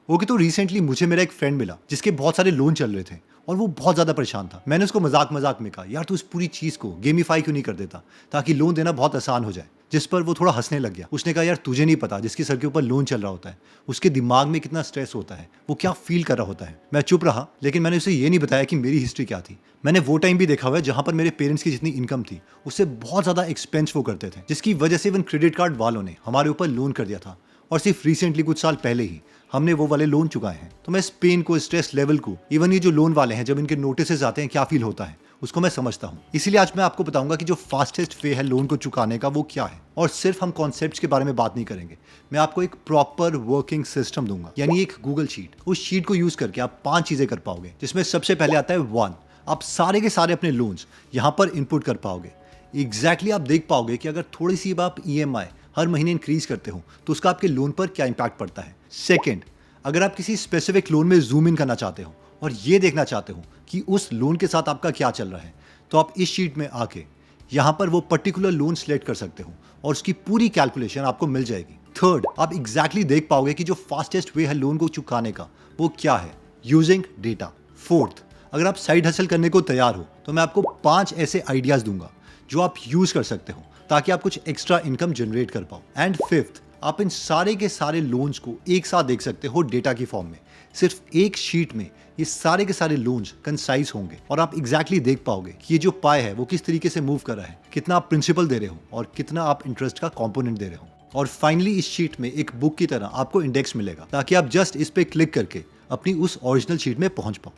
Okay, तो recently मुझे मेरा एक फ्रेंड मिला जिसके बहुत सारे लोन चल रहे थे और वो बहुत ज़्यादा परेशान था। मैंने उसको मजाक मजाक में कहा, यार तू इस पूरी चीज़ को गेमीफाई क्यों नहीं कर देता ताकि लोन देना बहुत आसान हो जाए। जिस पर वो थोड़ा हंसने लग गया। उसने कहा, यार तुझे नहीं पता जिसके सर के ऊपर लोन चल रहा होता है उसके दिमाग में कितना स्ट्रेस होता है, वो क्या फील कर रहा होता है। मैं चुप रहा, लेकिन मैंने उसे ये नहीं बताया कि मेरी हिस्ट्री क्या थी। मैंने वो टाइम भी देखा हुआ है जहां पर मेरे पेरेंट्स की जितनी इनकम थी उससे बहुत ज़्यादा एक्सपेंस वो करते थे, जिसकी वजह से इवन क्रेडिट कार्ड वालों ने हमारे ऊपर लोन कर दिया था। और सिर्फ रिसेंटली कुछ साल पहले ही हमने वो वाले लोन चुकाए हैं। तो मैं इस पेन को, स्ट्रेस लेवल को, इवन ये जो लोन वाले हैं जब इनके नोटिस आते हैं क्या फील होता है उसको मैं समझता हूँ। इसीलिए आज मैं आपको बताऊंगा कि जो फास्टेस्ट वे है लोन को चुकाने का वो क्या है। और सिर्फ हम कॉन्सेप्ट्स के बारे में बात नहीं करेंगे, मैं आपको एक प्रॉपर वर्किंग सिस्टम दूंगा, यानी एक गूगल शीट। उस शीट को यूज करके आप 5 चीजें कर पाओगे, जिसमें सबसे पहले आता है 1, आप सारे के सारे अपने लोन्स यहाँ पर इनपुट कर पाओगे। एग्जैक्टली आप देख पाओगे कि अगर थोड़ी सी आप EMI हर महीने इंक्रीज करते हो तो उसका आपके लोन पर क्या इंपैक्ट पड़ता है। सेकंड, अगर आप किसी स्पेसिफिक लोन में जूम इन करना चाहते हो और ये देखना चाहते हो कि उस लोन के साथ आपका क्या चल रहा है, तो आप इस शीट में आके यहाँ पर वो पर्टिकुलर लोन सिलेक्ट कर सकते हो और उसकी पूरी कैलकुलेशन आपको मिल जाएगी। थर्ड, आप एग्जैक्टली देख पाओगे कि जो फास्टेस्ट वे है लोन को चुकाने का वो क्या है, यूजिंग डेटा। फोर्थ, अगर आप साइड हसल करने को तैयार हो तो मैं आपको 5 ऐसे आइडियाज दूंगा जो आप यूज कर सकते हो ताकि आप कुछ एक्स्ट्रा इनकम जनरेट कर पाओ। एंड फिफ्थ, आप इन सारे के सारे लोन्स को एक साथ देख सकते हो डेटा की फॉर्म में। सिर्फ एक शीट में ये सारे के सारे लोन्स कंसाइज होंगे और आप एग्जैक्टली देख पाओगे कि ये जो पाए है वो किस तरीके से मूव कर रहा है, कितना आप प्रिंसिपल दे रहे हो और कितना आप इंटरेस्ट का कॉम्पोनेंट दे रहे हो। और फाइनली इस शीट में एक बुक की तरह आपको इंडेक्स मिलेगा ताकि आप जस्ट इस पे क्लिक करके अपनी उस ओरिजिनल शीट में पहुंच पाओ।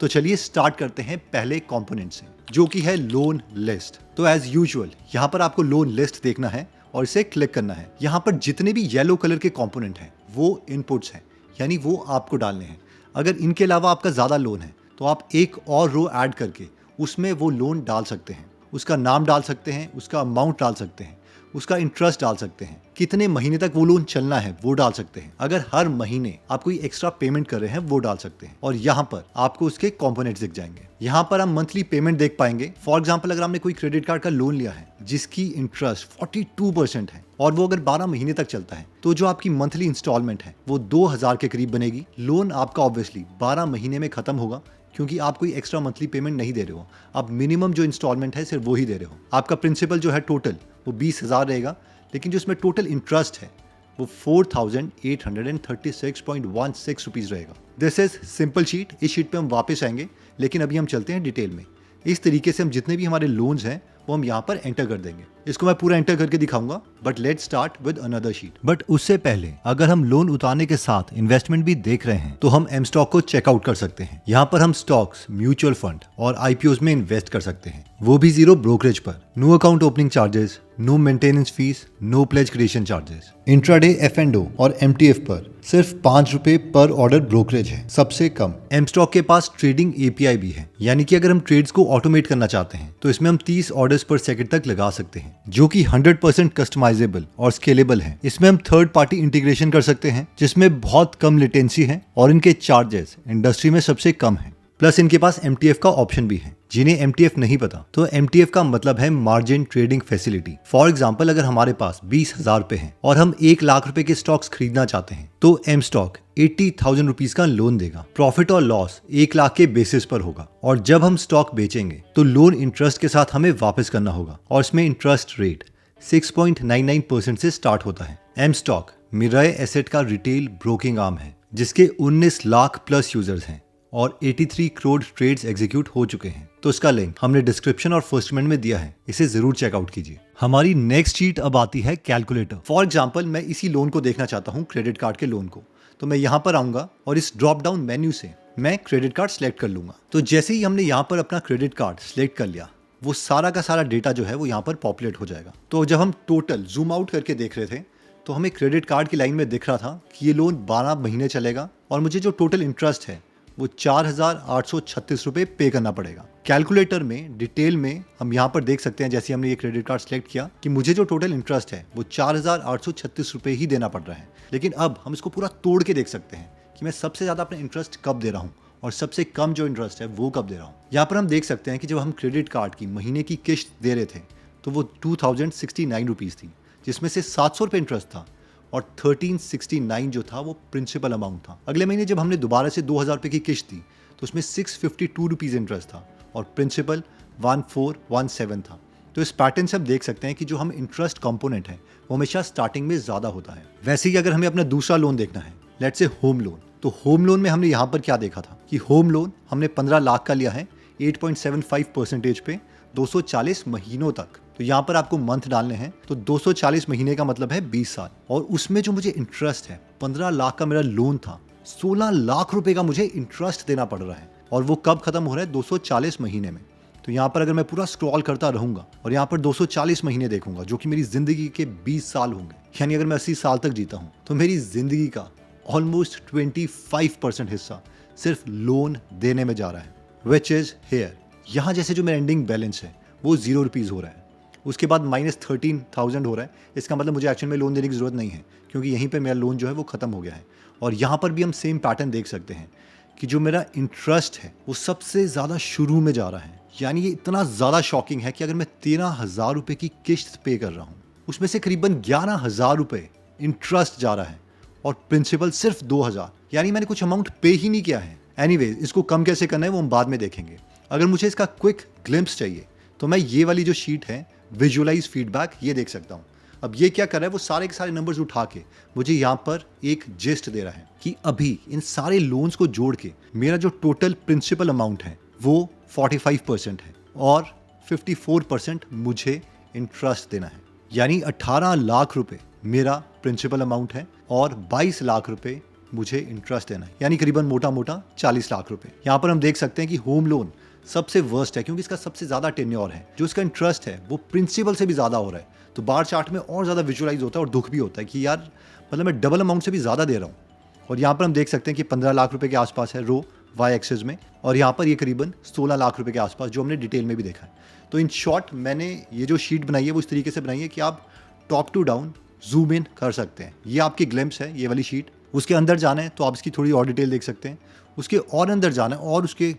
तो चलिए स्टार्ट करते हैं पहले कंपोनेंट से, जो कि है लोन लिस्ट। तो एज यूजुअल यहाँ पर आपको लोन लिस्ट देखना है और इसे क्लिक करना है। यहाँ पर जितने भी येलो कलर के कंपोनेंट हैं वो इनपुट्स हैं, यानी वो आपको डालने हैं। अगर इनके अलावा आपका ज़्यादा लोन है तो आप एक और रो ऐड करके उसमें वो लोन डाल सकते हैं। उसका नाम डाल सकते हैं, उसका अमाउंट डाल सकते हैं, उसका इंटरेस्ट डाल सकते हैं, कितने महीने तक वो लोन चलना है वो डाल सकते हैं, अगर हर महीने आप कोई एक्स्ट्रा पेमेंट कर रहे हैं वो डाल सकते हैं। और यहाँ पर आपको उसके कंपोनेंट्स दिख जाएंगे। यहाँ पर हम मंथली पेमेंट देख पाएंगे। फॉर एग्जांपल, अगर हमने कोई क्रेडिट कार्ड का लोन लिया है जिसकी इंटरेस्ट 42% है और वो अगर 12 महीने तक चलता है तो जो आपकी मंथली इंस्टॉलमेंट है वो 2000 के करीब बनेगी। लोन आपका ऑब्वियसली 12 महीने में खत्म होगा क्योंकि आप कोई एक्स्ट्रा मंथली पेमेंट नहीं दे रहे हो, आप मिनिमम जो इंस्टॉलमेंट है सिर्फ वो ही दे रहे हो। आपका प्रिंसिपल जो है टोटल वो 20,000 रहेगा, लेकिन जो इसमें टोटल इंटरेस्ट है वो 4836.16 रुपीज़ रहेगा। This is simple sheet. इस शीट पे हम वापस आएंगे, लेकिन अभी हम चलते हैं डिटेल में। इस तरीके से हम जितने भी हमारे लोन्स हैं वो हम यहाँ पर एंटर कर देंगे। इसको मैं पूरा एंटर करके दिखाऊंगा, but let's start with another sheet. But उससे पहले अगर हम लोन उतारने के साथ इन्वेस्टमेंट भी देख रहे हैं तो हम एम स्टॉक को चेकआउट कर सकते हैं। यहाँ पर हम स्टॉक्स, म्यूचुअल फंड और IPOs में इन्वेस्ट कर सकते हैं, वो भी 0 ब्रोकरेज पर। No account opening charges, no maintenance fees, no pledge creation charges. Intraday F&O और MTF पर सिर्फ 5 रुपए पर ऑर्डर ब्रोकरेज है, सबसे कम। एम स्टॉक के पास ट्रेडिंग API भी है, यानी कि अगर हम ट्रेड्स को ऑटोमेट करना चाहते हैं तो इसमें हम 30 ऑर्डर्स पर सेकंड तक लगा सकते हैं, जो कि 100% कस्टमाइजेबल और स्केलेबल है। इसमें हम थर्ड पार्टी इंटीग्रेशन कर सकते हैं जिसमें बहुत कम लेटेंसी है और इनके चार्जेस इंडस्ट्री में सबसे कम है। प्लस इनके पास MTF का ऑप्शन भी है। जिन्हें MTF नहीं पता, तो MTF का मतलब है margin trading facility. For example, अगर हमारे पास 20,000 रुपए हैं और हम 1 लाख रुपए के स्टॉक्स खरीदना चाहते हैं तो M स्टॉक 80,000 रुपीज का लोन देगा। प्रॉफिट और लॉस 1 लाख के बेसिस पर होगा और जब हम स्टॉक बेचेंगे तो लोन इंटरेस्ट के साथ हमें वापस करना होगा और इसमें इंटरेस्ट रेट 6.99% से स्टार्ट होता है। M स्टॉक मिराए एसेट का रिटेल ब्रोकिंग आर्म है जिसके 19 लाख प्लस यूजर्स हैं और 83 करोड़ ट्रेड्स एग्जीक्यूट हो चुके हैं। तो इसका लिंक हमने डिस्क्रिप्शन और फर्स्ट कमेंट में दिया है, इसे जरूर चेकआउट कीजिए। हमारी नेक्स्ट शीट अब आती है कैलकुलेटर। फॉर एग्जांपल, मैं इसी लोन को देखना चाहता हूँ, क्रेडिट कार्ड के लोन को। तो मैं यहाँ पर आऊंगा और इस ड्रॉप डाउन मेन्यू से मैं क्रेडिट कार्ड सिलेक्ट कर लूंगा। तो जैसे ही हमने यहाँ पर अपना क्रेडिट कार्ड सिलेक्ट कर लिया, वो सारा का सारा डेटा जो है वो यहाँ पर पॉपुलेट हो जाएगा। तो जब हम टोटल जूम आउट करके देख रहे थे तो हमें क्रेडिट कार्ड की लाइन में दिख रहा था कि ये लोन 12 महीने चलेगा और मुझे जो टोटल इंटरेस्ट है वो 4,836 रुपये पे करना पड़ेगा। कैलकुलेटर में डिटेल में हम यहाँ पर देख सकते हैं, जैसे हमने ये क्रेडिट कार्ड सेलेक्ट किया, कि मुझे जो टोटल इंटरेस्ट है वो 4,836 रुपये ही देना पड़ रहा है। लेकिन अब हम इसको पूरा तोड़ के देख सकते हैं कि मैं सबसे ज़्यादा अपना इंटरेस्ट कब दे रहा हूँ और सबसे कम जो इंटरेस्ट है वो कब दे रहा हूँ। यहाँ पर हम देख सकते हैं कि जब हम क्रेडिट कार्ड की महीने की किश्त दे रहे थे तो वो 2,069 रुपीज़ थी, जिसमें से 700 रुपये इंटरेस्ट था और 1369 जो था वो प्रिंसिपल अमाउंट था। अगले महीने जब हमने दोबारा से 2000 रुपये की किश्त दी तो उसमें 652 रुपीज़ इंटरेस्ट था और प्रिंसिपल 1417 था। तो इस पैटर्न से हम देख सकते हैं कि जो हम इंटरेस्ट कंपोनेंट है वो हमेशा स्टार्टिंग में ज़्यादा होता है। वैसे ही अगर हमें अपना दूसरा लोन देखना है, लेट्स से होम लोन, तो होम लोन में हमने यहाँ पर क्या देखा था कि होम लोन हमने 15 लाख का लिया है 8.75% पे 240 महीनों तक। तो यहाँ पर आपको मंथ डालने हैं, तो 240 महीने का मतलब है 20 साल। और उसमें जो मुझे इंटरेस्ट है, 15 लाख का मेरा लोन था, 16 लाख रुपए का मुझे इंटरेस्ट देना पड़ रहा है। और वो कब खत्म हो रहा है? 240 महीने में। तो यहाँ पर अगर मैं पूरा स्क्रॉल करता रहूंगा और यहाँ पर 240 महीने देखूंगा, जो कि मेरी जिंदगी के 20 साल होंगे, यानी अगर मैं 80 साल तक जीता हूँ तो मेरी जिंदगी का ऑलमोस्ट 25% हिस्सा सिर्फ लोन देने में जा रहा है, विच इज हेयर। यहाँ जैसे जो मेरा एंडिंग बैलेंस है वो 0 रुपीज़ हो रहा है, उसके बाद -13,000 हो रहा है। इसका मतलब मुझे एक्चुअल में लोन देने की ज़रूरत नहीं है, क्योंकि यहीं पे मेरा लोन जो है वो ख़त्म हो गया है। और यहाँ पर भी हम सेम पैटर्न देख सकते हैं कि जो मेरा इंटरेस्ट है वो सबसे ज़्यादा शुरू में जा रहा है। यानी ये इतना ज़्यादा शॉकिंग है कि अगर मैं 13,000 रुपये की किश्त पे कर रहा हूँ, उसमें से करीबन 11,000 रुपये इंटरेस्ट जा रहा है और प्रिंसिपल सिर्फ 2,000, यानी मैंने कुछ अमाउंट पे ही नहीं किया है। एनीवेज, इसको कम कैसे करना है वो हम बाद में देखेंगे। अगर मुझे इसका क्विक ग्लिम्प्स चाहिए तो मैं ये वाली जो शीट है, विजुअलाइज फीडबैक, ये देख सकता हूँ। अब ये क्या कर रहा है, वो सारे के सारे नंबर्स उठा के मुझे यहाँ पर एक जिस्ट दे रहा है कि अभी इन सारे लोन्स को जोड़ के मेरा जो टोटल प्रिंसिपल अमाउंट है वो 45% है और 54% मुझे इंटरेस्ट देना है। यानी 18 लाख रुपए मेरा प्रिंसिपल अमाउंट है और 22 लाख रुपए मुझे इंटरेस्ट देना है, यानी करीबन मोटा मोटा 40 लाख रुपए। यहाँ पर हम देख सकते हैं कि होम लोन सबसे वर्स्ट है, क्योंकि इसका सबसे ज़्यादा टेन्योर है। जो इसका इंटरेस्ट है वो प्रिंसिपल से भी ज़्यादा हो रहा है। तो बार चार्ट में और ज़्यादा विजुअलाइज होता है और दुख भी होता है कि यार मतलब मैं डबल अमाउंट से भी ज़्यादा दे रहा हूँ। और यहाँ पर हम देख सकते हैं कि 15 लाख रुपए के आसपास है रो वाई एक्सेस में, और यहाँ पर ये करीबन 16 लाख रुपए के आसपास, जो हमने डिटेल में भी देखा है। तो इन शॉर्ट मैंने ये जो शीट बनाई है वो इस तरीके से बनाई है कि आप top to down zoom in कर सकते हैं। ये आपकी ग्लिम्प्स है, ये वाली शीट। उसके अंदर जाना है तो आप इसकी थोड़ी और डिटेल देख सकते हैं। उसके और अंदर जाना है और उसके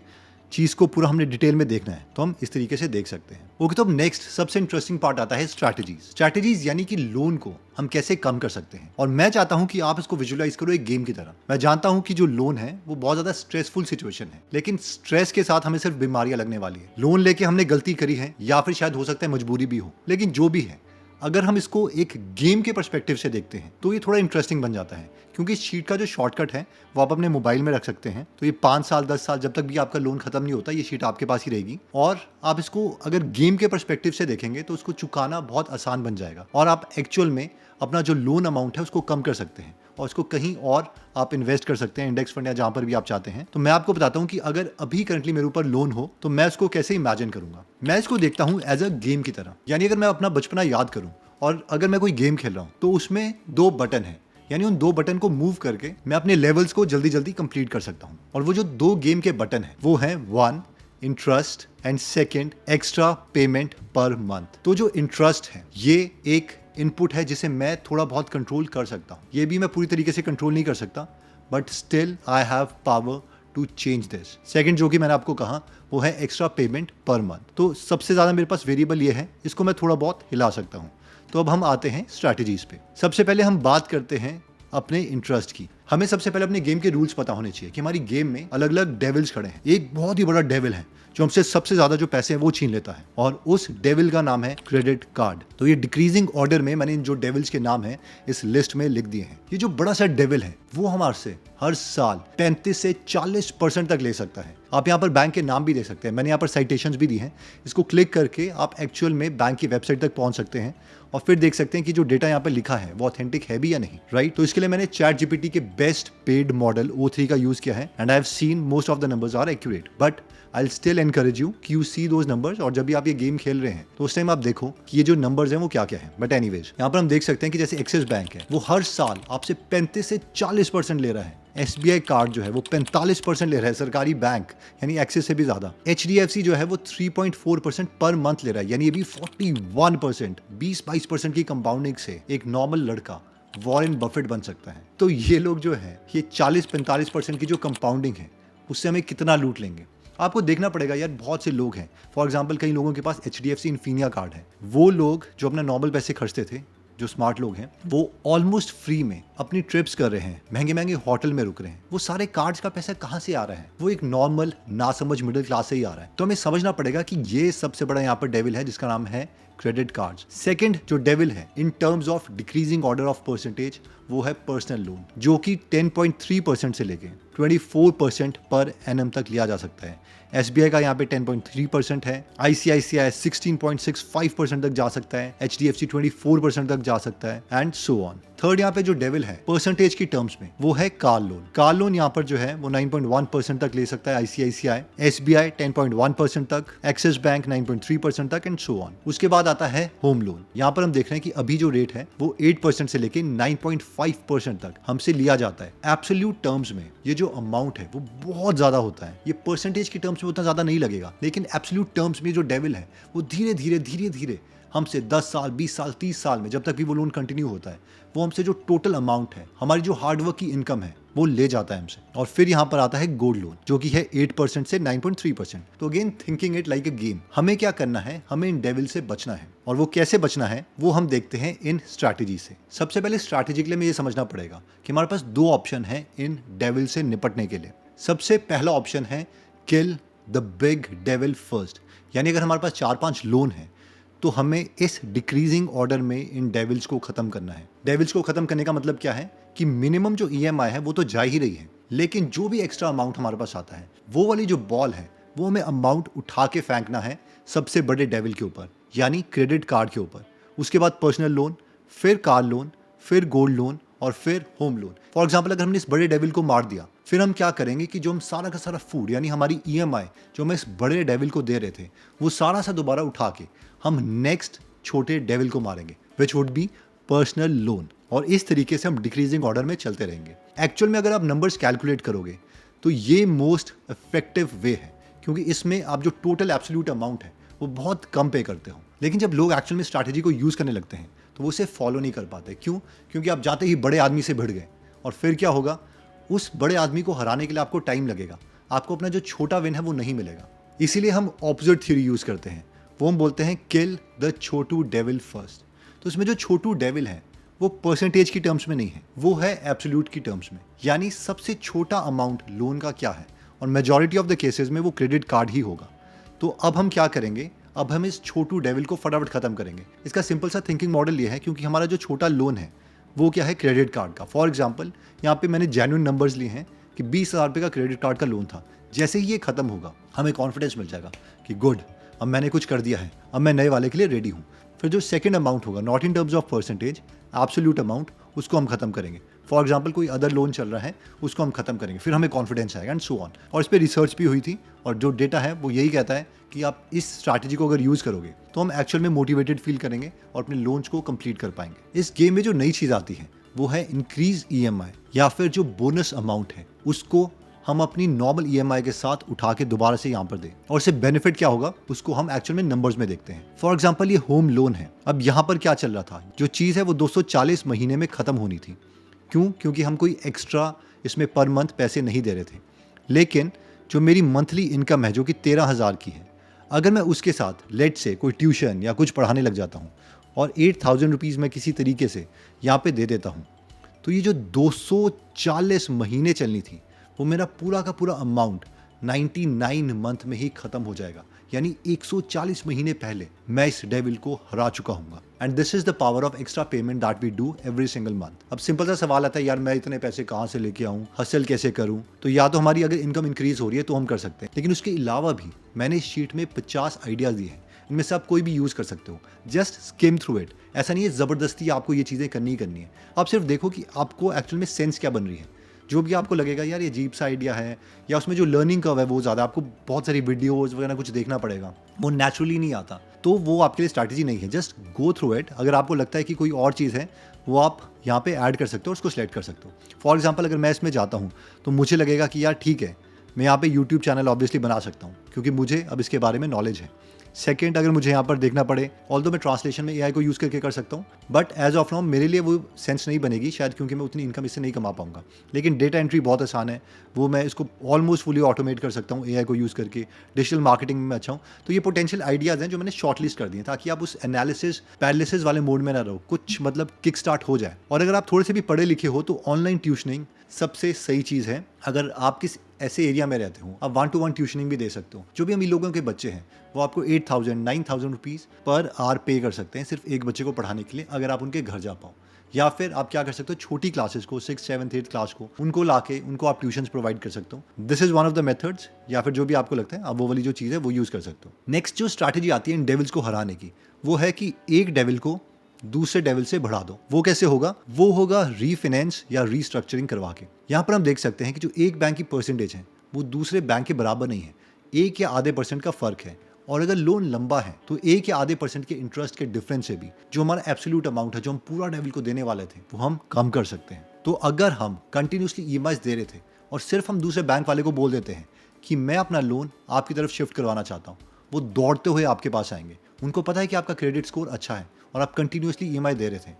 चीज़ को पूरा हमने डिटेल में देखना है तो हम इस तरीके से देख सकते हैं। ओके, तो अब नेक्स्ट सबसे इंटरेस्टिंग पार्ट आता है स्ट्रैटेजीज, यानी कि लोन को हम कैसे कम कर सकते हैं। और मैं चाहता हूं कि आप इसको विजुअलाइज करो एक गेम की तरह। मैं जानता हूं कि जो लोन है वो बहुत ज्यादा स्ट्रेसफुल सिचुएशन है, लेकिन स्ट्रेस के साथ हमें सिर्फ बीमारियां लगने वाली है। लोन लेके हमने गलती करी है या फिर शायद हो सकता है मजबूरी भी हो, लेकिन जो भी है, अगर हम इसको एक गेम के पर्सपेक्टिव से देखते हैं तो ये थोड़ा इंटरेस्टिंग बन जाता है। क्योंकि इस शीट का जो शॉर्टकट है वो आप अपने मोबाइल में रख सकते हैं। तो ये 5 साल 10 साल जब तक भी आपका लोन खत्म नहीं होता, ये शीट आपके पास ही रहेगी। और आप इसको अगर गेम के पर्सपेक्टिव से देखेंगे तो उसको चुकाना बहुत आसान बन जाएगा और आप एक्चुअल में अपना जो लोन अमाउंट है उसको कम कर सकते हैं और उसको कहीं और आप इन्वेस्ट कर सकते हैं, इंडेक्स फंड या जहां पर भी आप चाहते हैं। तो मैं आपको बताता हूं कि अगर अभी करंटली मेरे ऊपर लोन हो तो मैं इसको कैसे इमेजिन करूंगा। मैं इसको देखता हूं एज अ गेम की तरह। यानी अगर मैं अपना बचपना याद करूं और अगर मैं कोई गेम खेल रहा हूं तो उसमें 2 बटन है, यानी उन 2 बटन को मूव करके मैं अपने लेवल्स को जल्दी जल्दी कंप्लीट कर सकता हूं। और वो जो 2 गेम के बटन है वो है 1 interest and 2 extra payment per month. तो जो इंटरेस्ट है ये एक इनपुट है जिसे मैं थोड़ा बहुत कंट्रोल कर सकता हूँ। ये भी मैं पूरी तरीके से कंट्रोल नहीं कर सकता, but still I have power to change this. Second जो कि मैंने आपको कहा वो है एक्स्ट्रा पेमेंट पर मंथ। तो सबसे ज़्यादा मेरे पास वेरिएबल ये है, इसको मैं थोड़ा बहुत हिला सकता हूँ। तो अब हम आते हैं स्ट्रैटेजीज पे। सबसे पहले हम बात करते हैं अपने इंटरेस्ट की। हमें सबसे पहले अपने गेम के रूल्स पता होने चाहिए कि हमारी गेम में अलग अलग डेविल्स खड़े हैं। एक बहुत ही बड़ा डेविल है जो हमसे सबसे ज्यादा जो पैसे हैं वो छीन लेता है और उस डेविल का नाम है क्रेडिट कार्ड। तो ये डिक्रीजिंग ऑर्डर में मैंने इन जो डेविल्स के नाम है इस लिस्ट में लिख दिए हैं। ये जो बड़ा सा डेविल है वो हमारे से हर साल 35 से 40% तक ले सकता है। आप यहाँ पर बैंक के नाम भी दे सकते हैं, मैंने यहाँ पर साइटेशंस भी दी हैं। इसको क्लिक करके आप एक्चुअल में बैंक की वेबसाइट तक पहुंच सकते हैं और फिर देख सकते हैं कि जो डेटा यहाँ पर लिखा है वो ऑथेंटिक है भी या नहीं, राइट। तो इसके लिए मैंने चैट जीपीटी के बेस्ट पेड मॉडल O3 का यूज किया है and I have seen most of the numbers are accurate, but I will still encourage you कि यू सी दोज नंबर्स। और जब भी आप ये गेम खेल रहे हैं तो उस टाइम आप देखो कि ये जो नंबर्स हैं वो क्या क्या है। बट एनीवेज, यहाँ पर हम देख सकते हैं कि जैसे एक्सिस बैंक है वो हर साल आपसे 35 से 40% ले रहा है। SBI कार्ड जो है वो 45% ले रहा है, सरकारी बैंक यानी एक्सिस से भी ज्यादा। HDFC जो है वो 3.4% पर मंथ ले रहा है, यानी ये भी 41%। 20-22% की कंपाउंडिंग से एक नॉर्मल लड़का वॉरेन बफेट बन सकता है। तो ये लोग जो है ये 40-45% की जो कंपाउंडिंग है उससे हमें कितना लूट लेंगे। आपको देखना पड़ेगा यार, बहुत से लोग हैं, फॉर एग्जांपल कई लोगों के पास HDFC इन्फीनिया कार्ड है। वो लोग जो अपना नॉर्मल पैसे खर्चते थे जो स्मार्ट लोग हैं, वो ऑलमोस्ट फ्री में अपनी ट्रिप्स कर रहे हैं, महंगे महंगे होटल में रुक रहे हैं। वो सारे कार्ड्स का पैसा कहाँ से आ रहा है? वो एक नॉर्मल नासमझ मिडिल क्लास से ही आ रहा है। तो हमें समझना पड़ेगा कि ये सबसे बड़ा यहाँ पर डेविल है जिसका नाम है क्रेडिट कार्ड्स। सेकंड जो डेविल है in terms of decreasing order of percentage, वो है पर्सनल लोन, जो कि 10.3% से लेके 24% पर एनम तक लिया जा सकता है। SBI का यहाँ पे 10.3% है, ICICI 16.65% तक जा सकता है, HDFC 24% तक जा सकता है, एंड सो ऑन। थर्ड यहाँ पे जो डेविल है परसेंटेज की टर्म्स में, वो है कार लोन। कार लोन यहाँ पर जो है वो 9.1% तक ले सकता है ICICI, SBI 10.1% तक, एक्सिस बैंक 9.3% तक, एंड सो ऑन। उसके बाद आता है होम लोन। यहाँ पर हम देख रहे हैं कि अभी जो रेट है वो 8% से लेके 9.5% तक हमसे लिया जाता है। एब्सोल्यूट टर्म्स में ये जो अमाउंट है वो बहुत ज्यादा होता है। ये परसेंटेज की टर्म्स में उतना ज्यादा नहीं लगेगा, लेकिन एब्सोल्यूट टर्म्स में जो डेविल है वो धीरे धीरे हमसे 10 साल, 20 साल, 30 साल में, जब तक भी वो लोन कंटिन्यू होता है, वो हमसे जो टोटल अमाउंट है, हमारी जो हार्डवर्क की इनकम है, वो ले जाता है हमसे। और फिर यहाँ पर आता है गोल्ड लोन, जो कि है 8% से 9.3%। तो again thinking it like a game, हमें क्या करना है? हमें इन डेविल से बचना है। और वो कैसे बचना है वो हम देखते हैं इन स्ट्रैटेजी से। सबसे पहले स्ट्रैटेजी के लिए हमें ये समझना पड़ेगा कि हमारे पास 2 ऑप्शन है इन डेविल से निपटने के लिए। सबसे पहला ऑप्शन है kill the big devil first, यानी अगर हमारे पास 4-5 लोन है तो हमें इस डिक्रीजिंग ऑर्डर में इन डेविल्स को खत्म करना है। डेविल्स को खत्म करने का मतलब क्या है कि मिनिमम जो EMI है वो तो जा ही रही है, लेकिन जो भी एक्स्ट्रा अमाउंट हमारे पास आता है, वो वाली जो बॉल है वो हमें अमाउंट उठा के फेंकना है सबसे बड़े डेविल के ऊपर, यानी क्रेडिट कार्ड के ऊपर। उसके बाद पर्सनल लोन, फिर कार लोन, फिर गोल्ड लोन, और फिर होम लोन। फॉर एग्जाम्पल, अगर हमने इस बड़े डेविल को मार दिया, फिर हम क्या करेंगे कि जो हम सारा का सारा फूड, यानी हमारी EMI जो हम इस बड़े डेविल को दे रहे थे, वो सारा सा दोबारा उठा के हम नेक्स्ट छोटे डेविल को मारेंगे, which would be personal loan. और इस तरीके से हम डिक्रीजिंग ऑर्डर में चलते रहेंगे। एक्चुअल में अगर आप नंबर्स कैलकुलेट करोगे तो ये मोस्ट इफेक्टिव वे है, क्योंकि इसमें आप जो टोटल एब्सोल्यूट अमाउंट है वो बहुत कम पे करते हो। लेकिन जब लोग एक्चुअल में स्ट्रैटेजी को यूज़ करने लगते हैं तो वो उसे फॉलो नहीं कर पाते। क्यों? क्योंकि आप जाते ही बड़े आदमी से भिड़ गए, और फिर क्या होगा? उस बड़े आदमी को हराने के लिए आपको टाइम लगेगा, आपको अपना जो छोटा विन है वो नहीं मिलेगा। इसीलिए हम ऑपोजिट थ्योरी यूज़ करते हैं। वो हम बोलते हैं kill the Chhotu devil first. तो इसमें जो छोटू डेविल है वो परसेंटेज की टर्म्स में नहीं है, वो है एब्सोल्यूट की टर्म्स में, यानी सबसे छोटा अमाउंट लोन का क्या है, और मेजॉरिटी ऑफ द केसेस में वो क्रेडिट कार्ड ही होगा। तो अब हम क्या करेंगे? अब हम इस छोटू डेविल को फटाफट खत्म करेंगे। इसका सिंपल सा थिंकिंग मॉडल ये है, क्योंकि हमारा जो छोटा लोन है वो क्या है? क्रेडिट कार्ड का। फॉर एग्जाम्पल, यहाँ पे मैंने जेन्युइन नंबर्स लिए हैं कि 20,000 रुपये का क्रेडिट कार्ड का लोन था। जैसे ही ये खत्म होगा हमें कॉन्फिडेंस मिल जाएगा कि गुड, अब मैंने कुछ कर दिया है, अब मैं नए वाले के लिए रेडी हूँ। फिर जो सेकंड अमाउंट होगा, not in terms of percentage, absolute amount, उसको हम खत्म करेंगे। फॉर एग्जाम्पल, कोई अदर लोन चल रहा है, उसको हम खत्म करेंगे, फिर हमें कॉन्फिडेंस आएगा, एंड सो ऑन। और इस पर रिसर्च भी हुई थी, और जो डेटा है वो यही कहता है कि आप इस स्ट्रैटेजी को अगर यूज़ करोगे तो हम एक्चुअल में मोटिवेटेड फील करेंगे और अपने लोन्स को कंप्लीट कर पाएंगे। इस गेम में जो नई चीज़ आती है वो है इंक्रीज EMI, या फिर जो बोनस अमाउंट है उसको हम अपनी नॉर्मल EMI के साथ उठा के दोबारा से यहाँ पर दें। और इससे बेनिफिट क्या होगा उसको हम एक्चुअल में नंबर्स में देखते हैं। फॉर एग्जाम्पल, ये होम लोन है। अब यहाँ पर क्या चल रहा था? जो चीज़ है वो 240 महीने में ख़त्म होनी थी। क्यों? क्योंकि हम कोई एक्स्ट्रा इसमें पर मंथ पैसे नहीं दे रहे थे। लेकिन जो मेरी मंथली इनकम है जो कि 13,000 की है, अगर मैं उसके साथ लेट से कोई ट्यूशन या कुछ पढ़ाने लग जाता हूँ और 8,000 रुपीज़ मैं किसी तरीके से यहाँ पे दे देता हूँ, तो ये जो 240 महीने चलनी थी वो मेरा पूरा का पूरा अमाउंट 99 मंथ में ही खत्म हो जाएगा। यानी 140 महीने पहले मैं इस डेविल को हरा चुका हूँ। And this is the power of extra payment that we do every single month. अब सिंपल सा सवाल आता है, यार मैं इतने पैसे कहाँ से लेके आऊँ, हसल कैसे करूँ? तो या तो हमारी अगर इनकम इंक्रीज हो रही है तो हम कर सकते हैं, लेकिन उसके अलावा भी मैंने इस शीट में 50 आइडियाज़ दिए हैं। इनमें से आप कोई भी यूज़ कर सकते हो। Just skim through it. ऐसा नहीं है ज़बरदस्ती आपको ये चीज़ें करनी ही करनी है। आप सिर्फ देखो कि आपको एक्चुअल में सेंस क्या बन रही है। जो भी आपको लगेगा यार ये अजीब सा आइडिया है, या उसमें जो लर्निंग कर्व है वो ज़्यादा, आपको बहुत सारी वीडियोज़ वगैरह कुछ देखना पड़ेगा, वो नेचुरली नहीं आता, तो वो आपके लिए स्ट्रैटेजी नहीं है। Just go through it. अगर आपको लगता है कि कोई और चीज़ है वो आप यहाँ पे ऐड कर सकते हो, उसको सेलेक्ट कर सकते हो। फॉर एग्जाम्पल, अगर मैं इसमें जाता हूँ तो मुझे लगेगा कि यार ठीक है, मैं यहाँ पे यूट्यूब चैनल ऑब्वियसली बना सकता हूँ क्योंकि मुझे अब इसके बारे में नॉलेज है। सेकंड, अगर मुझे यहाँ पर देखना पड़े, ऑल्दो मैं ट्रांसलेशन में एआई को यूज़ करके कर सकता हूँ, बट एज ऑफ नाउ मेरे लिए वो सेंस नहीं बनेगी शायद, क्योंकि मैं उतनी इनकम इससे नहीं कमा पाऊंगा। लेकिन डेटा एंट्री बहुत आसान है, वो मैं इसको ऑलमोस्ट फुली ऑटोमेट कर सकता हूँ एआई को यूज़ करके। डिजिटल मार्केटिंग में अच्छा हूँ। तो ये पोटेंशियल आइडियाज़ हैं जो मैंने शॉर्ट लिस्ट कर दिए ताकि आप उस एनालिसिस पैरालिसिस वाले मोड में ना रहो, कुछ मतलब किक स्टार्ट हो जाए। और अगर आप थोड़े से भी पढ़े लिखे हो तो ऑनलाइन ट्यूशनिंग सबसे सही चीज़ है। अगर आप किस ऐसे एरिया में रहते हो, आप 1-to-1 ट्यूशनिंग भी दे सकते हो। जो भी अमीर लोगों के बच्चे हैं वो आपको 8,000-9,000 रुपीज़ पर आवर पे कर सकते हैं सिर्फ एक बच्चे को पढ़ाने के लिए, अगर आप उनके घर जा पाओ। या फिर आप क्या कर सकते हो, छोटी क्लासेस को 6, 7, 8 क्लास को उनको लाके उनको आप ट्यूशंस प्रोवाइड कर सकते हो। This is one of the methods, या फिर जो भी आपको लगता है आप वो वाली जो चीज़ है वो यूज़ कर सकते हो। नेक्स्ट जो स्ट्रैटेजी आती है इन डेविल्स को हराने की, वो है कि एक डेविल को दूसरे डेविल से बढ़ा दो। वो कैसे होगा? वो होगा रीफाइनेंस या रीस्ट्रक्चरिंग करवा के। यहाँ पर हम देख सकते हैं कि जो एक बैंक की परसेंटेज है वो दूसरे बैंक के बराबर नहीं है, 1 या आधे % का फर्क है। और अगर लोन लंबा है तो 1 या आधे % के इंटरेस्ट के डिफरेंस से भी जो हमारा एब्सोल्यूट अमाउंट है जो हम पूरा डेविल को देने वाले थे वो हम कम कर सकते हैं। तो अगर हम कंटिन्यूसली ईएमआईज दे रहे थे और सिर्फ हम दूसरे बैंक वाले को बोल देते हैं कि मैं अपना लोन आपकी तरफ शिफ्ट करवाना चाहता हूँ, वो दौड़ते हुए आपके पास आएंगे। उनको पता है कि आपका क्रेडिट स्कोर अच्छा है और आप कंटिन्यूसली ईएमआई दे रहे थे,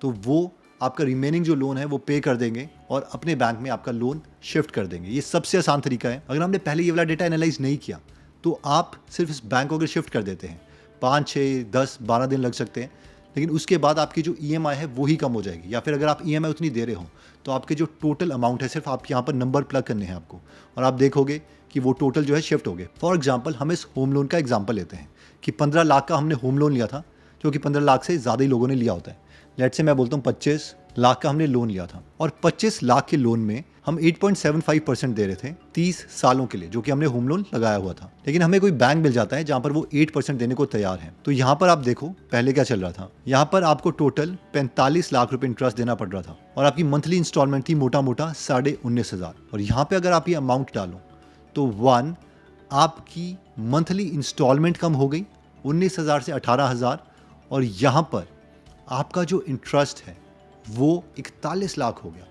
तो वो आपका रिमेनिंग जो लोन है वो पे कर देंगे और अपने बैंक में आपका लोन शिफ्ट कर देंगे। ये सबसे आसान तरीका है। अगर हमने पहले ये वाला डेटा एनालाइज नहीं किया तो आप सिर्फ इस बैंक को अगर शिफ्ट कर देते हैं 5, 6, 10, 12 दिन लग सकते हैं, लेकिन उसके बाद आपकी जो ईएमआई है वो ही कम हो जाएगी। या फिर अगर आप ईएमआई उतनी दे रहे हो तो आपके जो टोटल अमाउंट है, सिर्फ आप यहाँ पर नंबर प्लग करने हैं आपको, और आप देखोगे कि वो टोटल जो है शिफ्ट हो गए। फॉर एग्जाम्पल हम इस होम लोन का एग्जाम्पल लेते हैं कि 15 लाख का हमने होम लोन लिया था, जो कि 15 लाख से ज़्यादा ही लोगों ने लिया होता है। लेट्स से मैं बोलता हूँ 25 लाख का हमने लोन लिया था, और 25 लाख के लोन में हम 8.75% दे रहे थे 30 सालों के लिए, जो कि हमने होम लोन लगाया हुआ था। लेकिन हमें कोई बैंक मिल जाता है जहां पर वो 8% देने को तैयार है। तो यहाँ पर आप देखो पहले क्या चल रहा था। यहाँ पर आपको टोटल 45 लाख रुपए इंटरेस्ट देना पड़ रहा था और आपकी मंथली इंस्टॉलमेंट थी मोटा मोटा 19,500। और यहाँ पे अगर आप ये अमाउंट डालो तो 1, आपकी मंथली इंस्टॉलमेंट कम हो गई 19,000 से 18,000, और यहाँ पर आपका जो इंटरेस्ट है वो 41 लाख हो गया।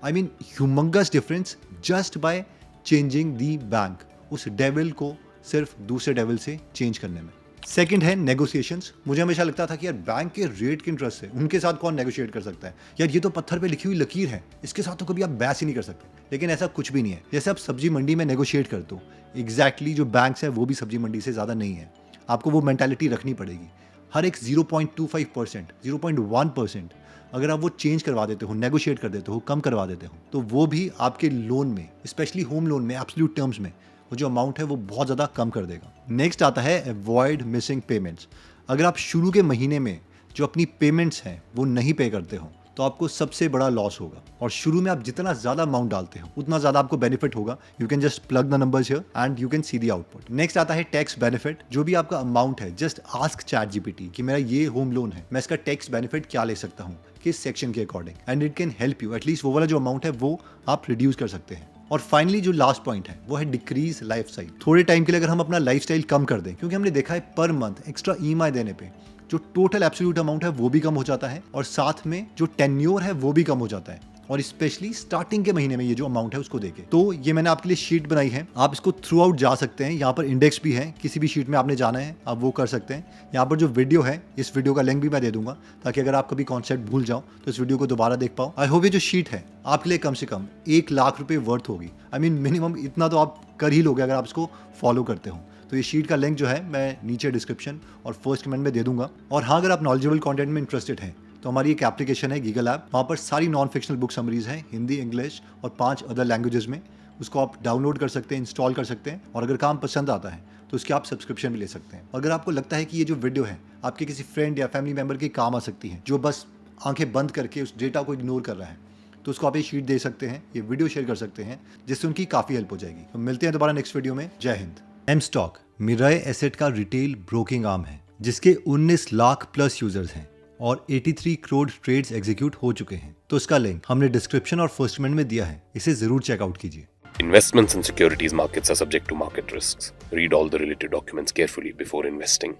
I mean humongous difference just by changing the bank, उस डेविल को सिर्फ दूसरे डेविल से चेंज करने में। सेकंड है नेगोशिएशंस। मुझे हमेशा लगता था कि यार बैंक के रेट के इंटरेस्ट से उनके साथ कौन नेगोशिएट कर सकता है, यार ये तो पत्थर पे लिखी हुई लकीर है, इसके साथ तो कभी आप बहस ही नहीं कर सकते। लेकिन ऐसा कुछ भी नहीं है। जैसे आप सब्जी मंडी में नेगोशिएट करते हो, एग्जैक्टली जो बैंक्स है वो भी सब्जी मंडी से ज़्यादा नहीं है। आपको वो मेंटालिटी रखनी पड़ेगी। हर एक 0.25%, 0.1% अगर आप वो चेंज करवा देते हो, नेगोशिएट कर देते हो, कम करवा देते हो, तो वो भी आपके लोन में, स्पेशली होम लोन में, एब्सोल्यूट टर्म्स में वो जो अमाउंट है वो बहुत ज़्यादा कम कर देगा। नेक्स्ट आता है अवॉइड मिसिंग पेमेंट्स। अगर आप शुरू के महीने में जो अपनी पेमेंट्स हैं वो नहीं पे करते हो तो आपको सबसे बड़ा लॉस होगा। और शुरू में आप जितना ज़्यादा अमाउंट डालते हो उतना ज़्यादा आपको बेनिफिट होगा। You can just plug the numbers here and you can see the output. Next आता है टैक्स बेनिफिट। जो भी आपका अमाउंट है, जस्ट आस्क ChatGPT कि मेरा ये होम लोन है, मैं इसका टैक्स बेनिफिट क्या ले सकता हूँ, किस सेक्शन के according, and it can help you. At least वो वाला जो अमाउंट है वो आप रिड्यूस कर सकते हैं। और फाइनली जो लास्ट पॉइंट है वो है डिक्रीज लाइफस्टाइल। थोड़े टाइम के लिए अगर हम अपना लाइफस्टाइल कम कर दें, क्योंकि हमने देखा है पर मंथ एक्स्ट्रा ईएमआई देने पे जो टोटल एब्सोल्यूट अमाउंट है वो भी कम हो जाता है, और साथ में जो टेन्योर है वो भी कम हो जाता है, और स्पेशली स्टार्टिंग के महीने में ये जो अमाउंट है उसको देके। तो ये मैंने आपके लिए शीट बनाई है, आप इसको थ्रू आउट जा सकते हैं। यहाँ पर इंडेक्स भी है, किसी भी शीट में आपने जाना है आप वो कर सकते हैं। यहाँ पर जो वीडियो है, इस वीडियो का लिंक भी मैं दे दूंगा ताकि अगर आप कभी कॉन्सेप्ट भूल जाओ तो इस वीडियो को दोबारा देख पाओ। आई होप ये जो शीट है आपके लिए कम से कम 1 लाख रुपए वर्थ होगी। आई मीन मिनिमम इतना तो आप कर ही लोगे अगर आप इसको फॉलो करते हो। तो ये शीट का लिंक जो है मैं नीचे डिस्क्रिप्शन और फर्स्ट कमेंट में दे दूंगा। और हाँ, अगर आप नॉलेजेबल कंटेंट में इंटरेस्टेड हैं तो हमारी एक एप्लीकेशन है गीगल ऐप, वहाँ पर सारी नॉन फिक्शनल बुक समरीज हैं हिंदी, इंग्लिश और 5 अदर लैंग्वेजेस में। उसको आप डाउनलोड कर सकते हैं, इंस्टॉल कर सकते हैं, और अगर काम पसंद आता है तो उसकी आप सब्सक्रिप्शन भी ले सकते हैं। अगर आपको लगता है कि ये जो वीडियो है आपके किसी फ्रेंड या फैमिली मेम्बर के काम आ सकती है जो बस आंखें बंद करके उस डेटा को इग्नोर कर रहा है, तो उसको आप ये शीट दे सकते हैं, ये वीडियो शेयर कर सकते हैं, जिससे उनकी काफ़ी हेल्प हो जाएगी। तो मिलते हैं दोबारा नेक्स्ट वीडियो में। जय हिंद। एम स्टॉक मिराय एसेट का रिटेल ब्रोकिंग आर्म है जिसके 19 लाख प्लस यूजर्स हैं और 83 करोड़ ट्रेड्स एग्जीक्यूट हो चुके हैं। तो इसका लिंक हमने डिस्क्रिप्शन और फर्स्ट कमेंट में दिया है, इसे जरूर चेकआउट कीजिए। Investments in securities markets are subject to market risks. Read all the related documents carefully before investing.